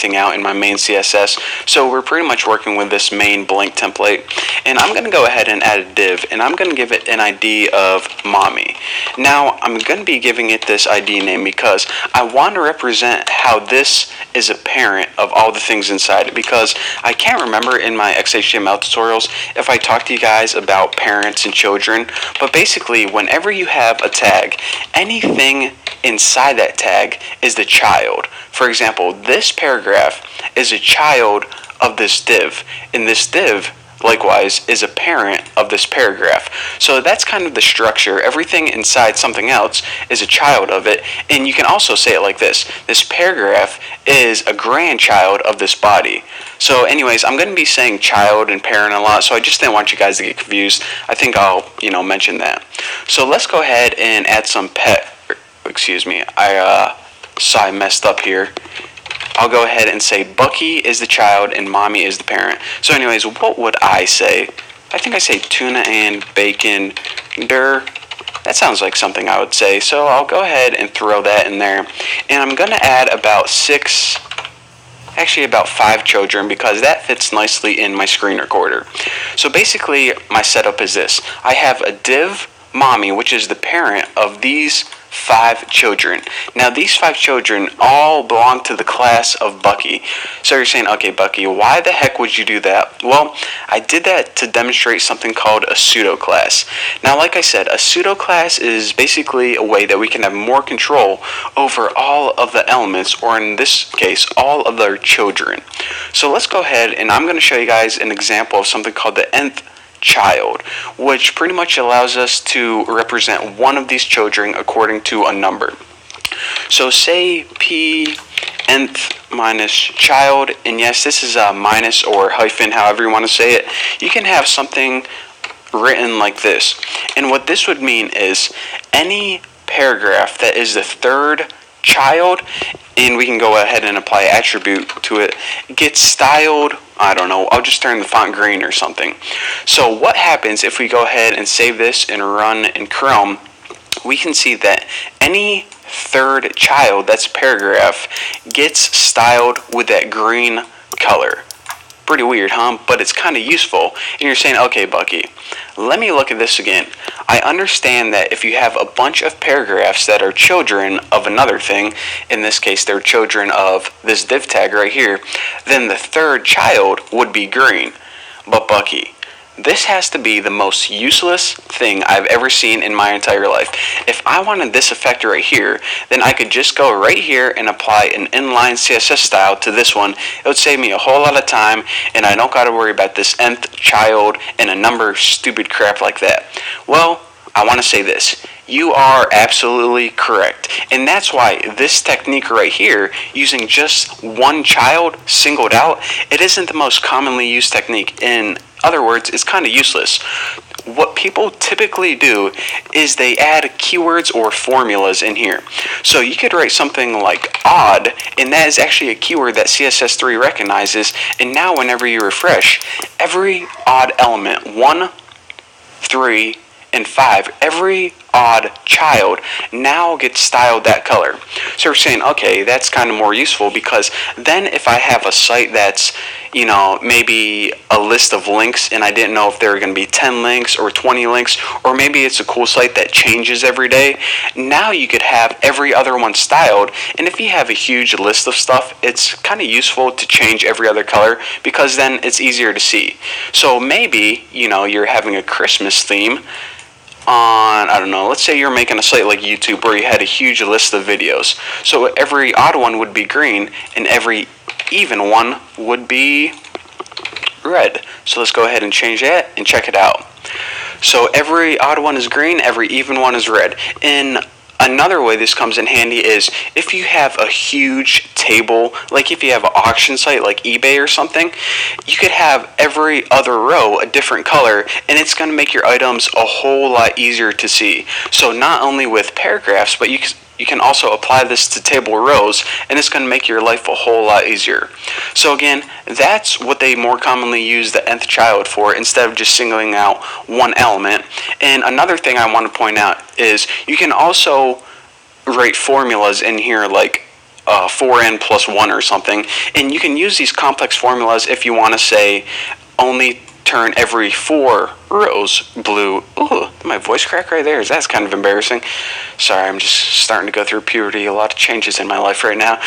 everything out in my main CSS. So we're pretty much working with this main blank template. And I'm going to go ahead and add a div, and I'm going to give it an ID of mommy. Now, I'm going to be giving it this ID name because I want to represent how this is a parent of all the things inside it, because I can't remember in my XHTML tutorials if I talked to you guys about parents and children, but basically whenever you have a tag, anything inside that tag is the child. For example, this paragraph is a child of this div, and this div likewise is a parent of this paragraph. So that's kind of the structure. Everything inside something else is a child of it. And you can also say it like this: this paragraph is a grandchild of this body. So anyways, I'm going to be saying child and parent a lot, so I just didn't want you guys to get confused. I think I'll mention that. So let's go ahead and add some excuse me, I saw I messed up here. I'll go ahead and say Bucky is the child and mommy is the parent. So anyways, what would I say? I think I say tuna and bacon. That sounds like something I would say. So I'll go ahead and throw that in there. And I'm going to add about 5 children, because that fits nicely in my screen recorder. So basically, my setup is this. I have a div mommy, which is the parent of these 5 children. Now these 5 children all belong to the class of Bucky. So you're saying, okay Bucky, why the heck would you do that? Well, I did that to demonstrate something called a pseudo class. Now like I said, a pseudo class is basically a way that we can have more control over all of the elements, or in this case, all of their children. So let's go ahead, and I'm going to show you guys an example of something called the nth child, which pretty much allows us to represent one of these children according to a number. So say p nth minus child, and yes, this is a minus or hyphen, however you want to say it. You can have something written like this, and what this would mean is any paragraph that is the third child, and we can go ahead and apply attribute to it, gets styled, I don't know, I'll just turn the font green or something. So what happens if we go ahead and save this and run in Chrome? We can see that any third child, that's paragraph, gets styled with that green color. Pretty weird, huh? But it's kind of useful. And you're saying, okay, Bucky, let me look at this again. I understand that if you have a bunch of paragraphs that are children of another thing, in this case they're children of this div tag right here, then the third child would be green. But Bucky, this has to be the most useless thing I've ever seen in my entire life. If I wanted this effect right here, then I could just go right here and apply an inline CSS style to this one. It would save me a whole lot of time, and I don't got to worry about this nth child and a number of stupid crap like that. Well, I want to say this. You are absolutely correct. And that's why this technique right here, using just one child singled out, it isn't the most commonly used technique. In other words, it's kind of useless. What people typically do is they add keywords or formulas in here. So you could write something like odd, and that is actually a keyword that CSS3 recognizes, and now whenever you refresh, every odd element, 1, 3, and 5, every odd child now gets styled that color. So we're saying, okay, that's kind of more useful, because then if I have a site that's, maybe a list of links, and I didn't know if there were going to be 10 links or 20 links, or maybe it's a cool site that changes every day, now you could have every other one styled. And if you have a huge list of stuff, it's kind of useful to change every other color, because then it's easier to see. So maybe, you're having a Christmas theme on, I don't know, let's say you're making a site like YouTube where you had a huge list of videos. So every odd one would be green, and every even one would be red. So let's go ahead and change that and check it out. So every odd one is green, every even one is red. In another way this comes in handy is if you have a huge table, like if you have an auction site like eBay or something, you could have every other row a different color, and it's going to make your items a whole lot easier to see. So not only with paragraphs, but you can also apply this to table rows, and it's going to make your life a whole lot easier. So again, that's what they more commonly use the nth child for, instead of just singling out one element. And another thing I want to point out is you can also write formulas in here, like 4n plus 1 or something. And you can use these complex formulas if you want to say only turn every 4 rows blue. Ooh, my voice crack right there. That's kind of embarrassing. Sorry, I'm just starting to go through puberty. A lot of changes in my life right now.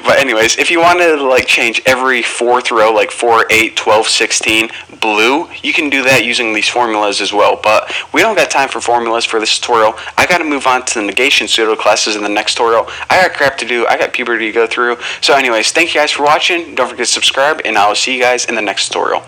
But anyways, if you want to like change every 4th row, like 4, 8, 12, 16 blue, you can do that using these formulas as well. But we don't got time for formulas for this tutorial. I got to move on to the negation pseudo classes in the next tutorial. I got crap to do. I got puberty to go through. So anyways, thank you guys for watching. Don't forget to subscribe, and I will see you guys in the next tutorial.